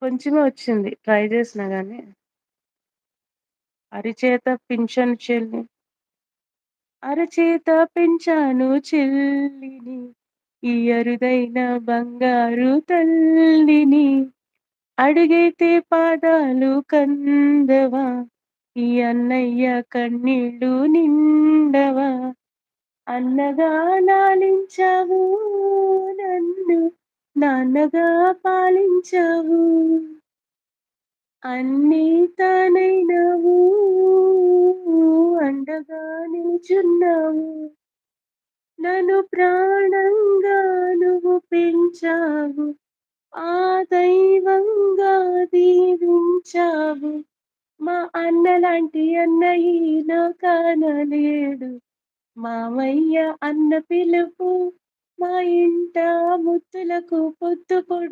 కొంచెమే వచ్చింది. ట్రై చేసినా గానీ. అరిచేత పింఛను చెల్లి అరచేత పెంచాను చెల్లిని, ఈ అరుదైన బంగారు తల్లిని. అడుగైతే పాదాలు కందవా, ఈ అన్నయ్య కన్నీళ్ళు నిండవా. అన్నగా లాలించావు నన్ను, నాన్నగా పాలించావు. అన్నీ తానైనావు, అండగా నిల్చున్నావు. నన్ను ప్రాణంగా నువ్వు పెంచావు, ఆ దైవంగా దీవించావు. మా అన్నలాంటి అన్నయ్య ఈ లోకాన లేడు. మామయ్య అన్న పిలుపు మా ఇంట ముద్దులకు పొద్దు పొడుపు.